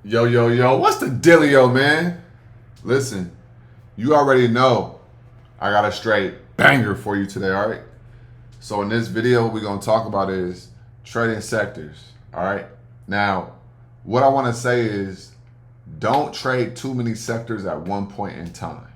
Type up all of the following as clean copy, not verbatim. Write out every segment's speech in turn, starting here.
Yo, yo, yo, what's the dealio, man? Listen, you already know I got a straight banger for you today, all right? So, in this video, what we're going to talk about is trading sectors, all right? Now, what I want to say is don't trade too many sectors at one point in time,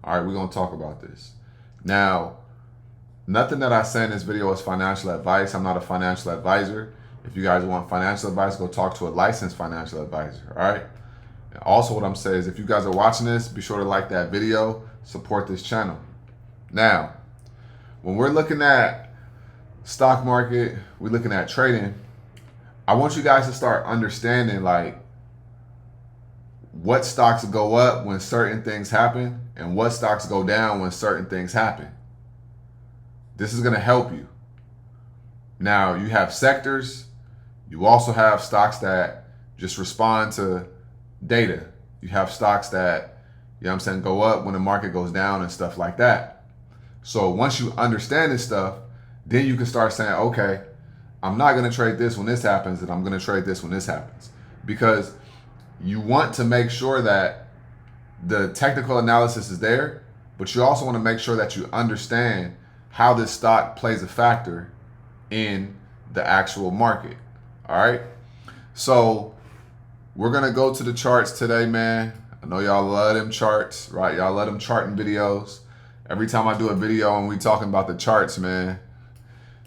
all right? We're going to talk about this. Now, nothing that I say in this video is financial advice. I'm not a financial advisor. If you guys want financial advice, go talk to a licensed financial advisor, all right? And also, what I'm saying is if you guys are watching this, be sure to like that video, support this channel. Now, when we're looking at stock market, we're looking at trading, I want you guys to start understanding like what stocks go up when certain things happen and what stocks go down when certain things happen. This is going to help you. Now, you have sectors. You also have stocks that just respond to data. You have stocks that, you know what I'm saying, go up when the market goes down and stuff like that. So once you understand this stuff, then you can start saying, okay, I'm not going to trade this when this happens, and I'm going to trade this when this happens. Because you want to make sure that the technical analysis is there, but you also want to make sure that you understand how this stock plays a factor in the actual market. All right. So we're going to go to the charts today, man. I know y'all love them charts, right? Y'all love them charting videos. Every time I do a video and we talking about the charts, man,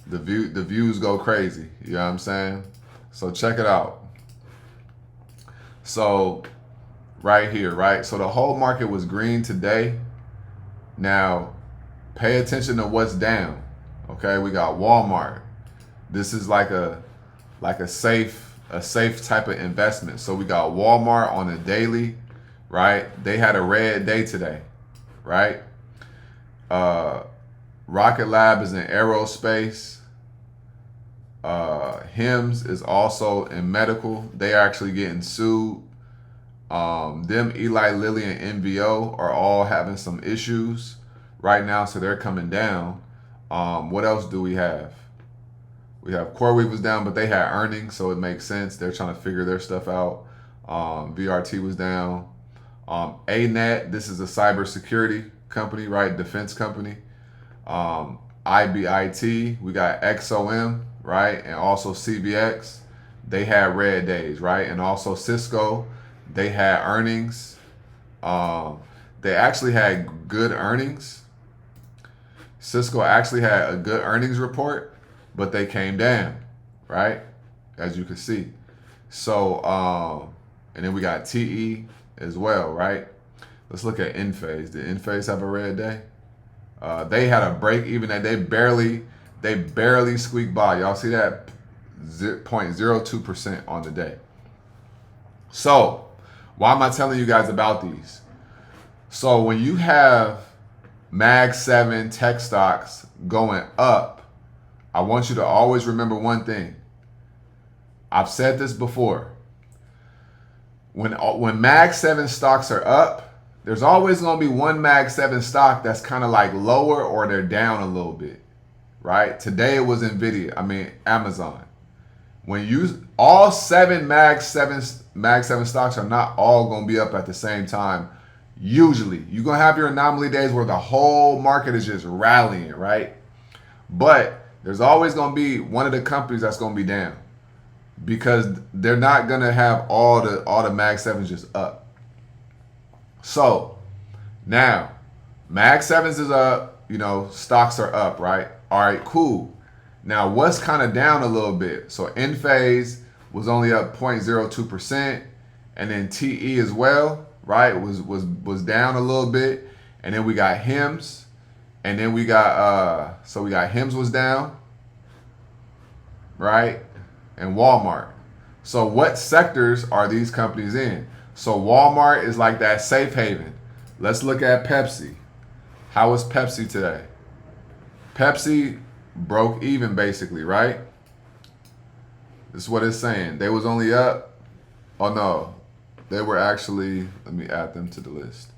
the views go crazy. You know what I'm saying? So check it out. So right here, right? So the whole market was green today. Now, pay attention to what's down. Okay, we got Walmart. This is like a safe type of investment. So we got Walmart on a daily, right? They had a red day today, right? Rocket Lab is in aerospace. HIMS is also in medical. They are actually getting sued. Them, Eli Lilly, and NVO are all having some issues right now, so they're coming down. What else do we have? We have CoreWeave was down, but they had earnings, so it makes sense. They're trying to figure their stuff out. VRT was down. ANET, this is a cybersecurity company, right? Defense company. IBIT, we got XOM, right? And also CBX. They had red days, right? And also Cisco, they had earnings. They actually had good earnings. Cisco actually had a good earnings report, but they came down, right? As you can see. So, and then we got TE as well, right? Let's look at Enphase. Did Enphase have a red day? They had a break even that they barely squeaked by. Y'all see that? 0.02% on the day. So, why am I telling you guys about these? So when you have Mag 7 tech stocks going up, I want you to always remember one thing. I've said this before. When Mag 7 stocks are up, there's always going to be one Mag 7 stock that's kind of like lower or they're down a little bit, right? Today it was Amazon. When you all seven Mag 7 stocks are not all going to be up at the same time. Usually, you're going to have your anomaly days where the whole market is just rallying, right? But there's always going to be one of the companies that's going to be down because they're not going to have all the Mag 7s just up. So now Mag 7s is up, stocks are up, right? All right, cool. Now what's kind of down a little bit? So Enphase was only up 0.02%, and then TE as well, right? Was down a little bit, and then we got HIMS, and then we got we got HIMS was down, right? And Walmart. So what sectors are these companies in? So Walmart is like that safe haven. Let's look at Pepsi. How was Pepsi today? Pepsi broke even basically, right? This is what it's saying. They was only up. Oh no, they were actually. Let me add them to the list.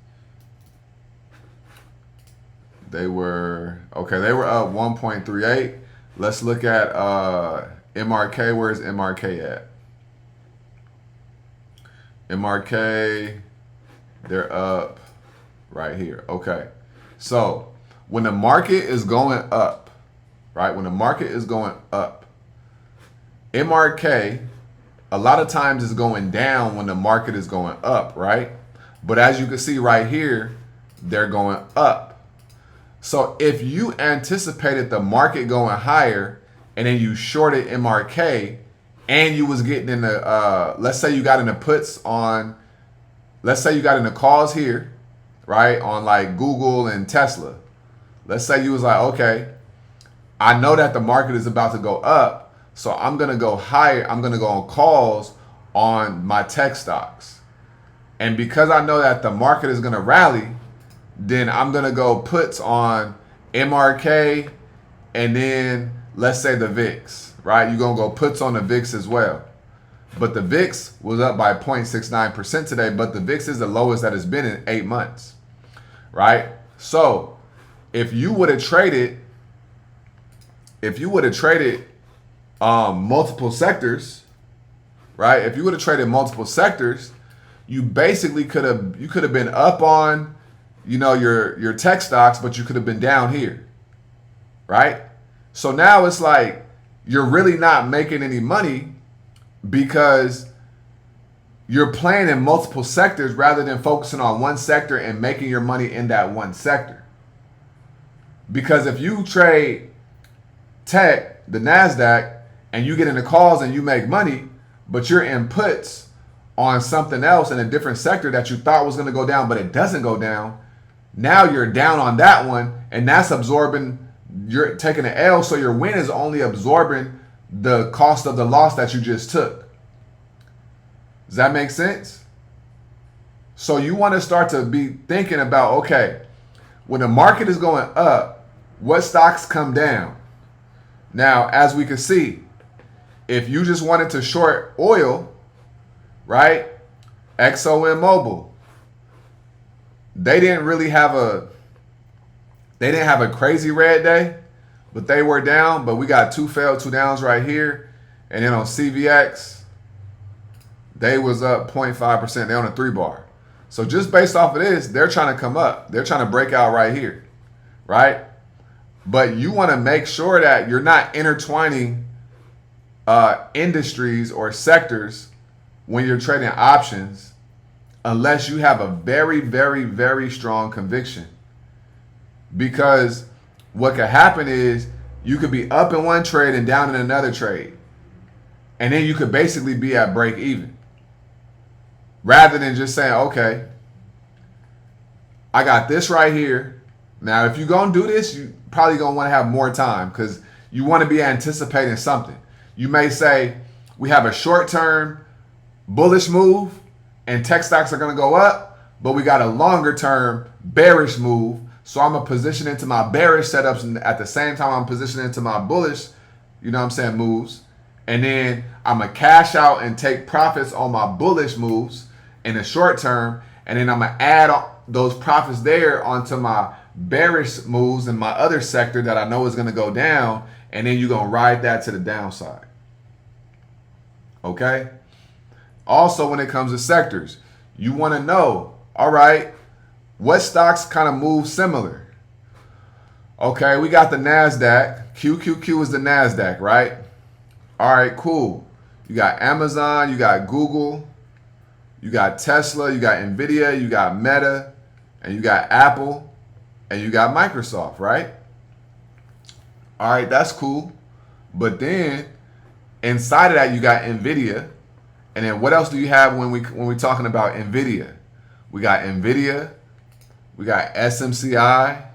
They were up 1.38. Let's look at MRK. Where's MRK at? MRK, they're up right here. Okay. So when the market is going up, right? When the market is going up, MRK a lot of times is going down when the market is going up, right? But as you can see right here, they're going up. So if you anticipated the market going higher and then you shorted MRK and you was getting in the, let's say you got in the puts on, let's say you got in the calls here, right? On like Google and Tesla. Let's say you was like, okay, I know that the market is about to go up. So I'm going to go higher. I'm going to go on calls on my tech stocks. And because I know that the market is going to rally, then I'm going to go puts on MRK and then let's say the VIX, right? You're going to go puts on the VIX as well. But the VIX was up by 0.69% today, but the VIX is the lowest that it's been in 8 months, right? So if you would have traded multiple sectors, right? If you would have traded multiple sectors, you basically could have been up on, your tech stocks, but you could have been down here, right? So now it's like you're really not making any money because you're playing in multiple sectors rather than focusing on one sector and making your money in that one sector. Because if you trade tech, the NASDAQ, and you get into calls and you make money, but you're in puts on something else in a different sector that you thought was going to go down, but it doesn't go down. Now you're down on that one, and that's absorbing, you're taking an L, so your win is only absorbing the cost of the loss that you just took. Does that make sense? So you want to start to be thinking about, okay, when the market is going up, what stocks come down? Now, as we can see, if you just wanted to short oil, right? ExxonMobil, they didn't have a crazy red day, but they were down. But we got two downs right here. And then on CVX, they was up 0.5%. They're on a 3-bar. So just based off of this, they're trying to come up. They're trying to break out right here, right? But you want to make sure that you're not intertwining industries or sectors when you're trading options unless you have a very, very, very strong conviction. Because what could happen is you could be up in one trade and down in another trade. And then you could basically be at break even. Rather than just saying, okay, I got this right here. Now, if you're going to do this, you probably going to want to have more time because you want to be anticipating something. You may say, we have a short-term bullish move and tech stocks are going to go up, but we got a longer-term bearish move. So I'm going to position into my bearish setups and at the same time I'm positioning into my bullish, moves. And then I'm going to cash out and take profits on my bullish moves in the short term. And then I'm going to add those profits there onto my bearish moves in my other sector that I know is going to go down. And then you're going to ride that to the downside. Okay? Also, when it comes to sectors, you want to know, all right, what stocks kind of move similar? Okay, we got the NASDAQ. QQQ is the NASDAQ, right? All right, cool. You got Amazon, you got Google, you got Tesla, you got Nvidia, you got Meta, and you got Apple, and you got Microsoft, right? All right, that's cool. But then inside of that, you got Nvidia. And then what else do you have when we're talking about Nvidia? We got Nvidia, we got SMCI,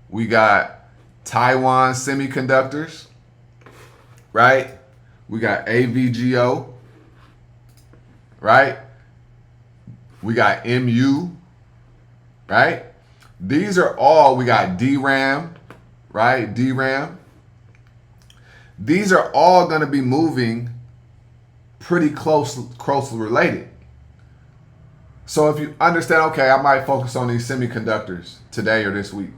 we got Taiwan Semiconductors, right? We got AVGO, right? We got MU, right? These are all, we got DRAM, right? DRAM. These are all going to be moving pretty closely related. So if you understand, okay, I might focus on these semiconductors today or this week.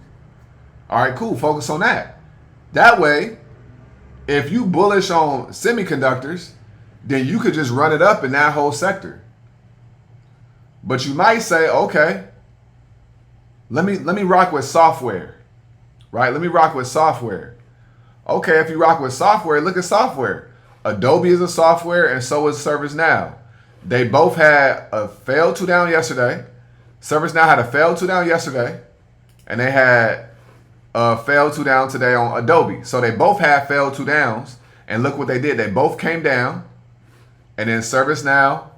All right, cool. Focus on that. That way, if you bullish on semiconductors, then you could just run it up in that whole sector. But you might say, okay, let me rock with software, right? Let me rock with software. Okay, if you rock with software, look at software. Adobe is a software, and so is ServiceNow. They both had a failed 2 down yesterday. ServiceNow had a failed 2 down yesterday, and they had a failed 2 down today on Adobe. So they both had failed 2 downs, and look what they did. They both came down, and then ServiceNow,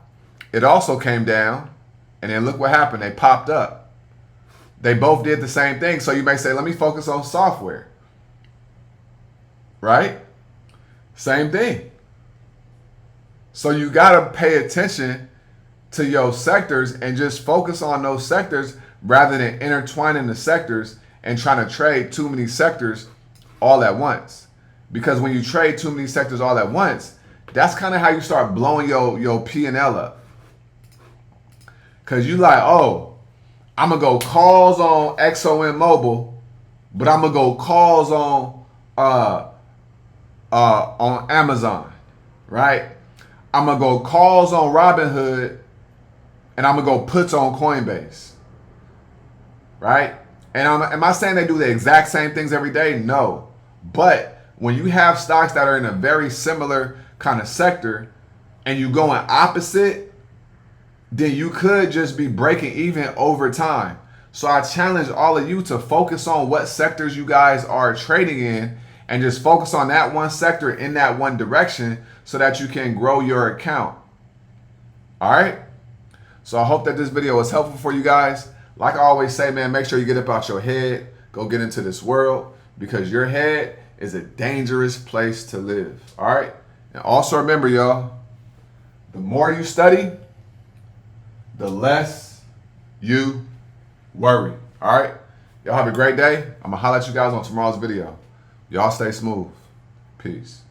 it also came down, and then look what happened. They popped up. They both did the same thing. So you may say, let me focus on software. Right? Same thing. So you got to pay attention to your sectors and just focus on those sectors rather than intertwining the sectors and trying to trade too many sectors all at once. Because when you trade too many sectors all at once, that's kind of how you start blowing your P&L up. Because you like, oh, I'm going to go calls on XOM Mobile, but I'm going to go calls on Amazon, right? I'm going to go calls on Robinhood, and I'm going to go puts on Coinbase, right? And am I saying they do the exact same things every day? No. But when you have stocks that are in a very similar kind of sector and you going opposite, then you could just be breaking even over time. So I challenge all of you to focus on what sectors you guys are trading in and just focus on that one sector in that one direction so that you can grow your account. All right? So I hope that this video was helpful for you guys. Like I always say, man, make sure you get up out your head. Go get into this world because your head is a dangerous place to live. All right? And also remember, y'all, the more you study, the less you worry. All right? Y'all have a great day. I'm going to holler at you guys on tomorrow's video. Y'all stay smooth. Peace.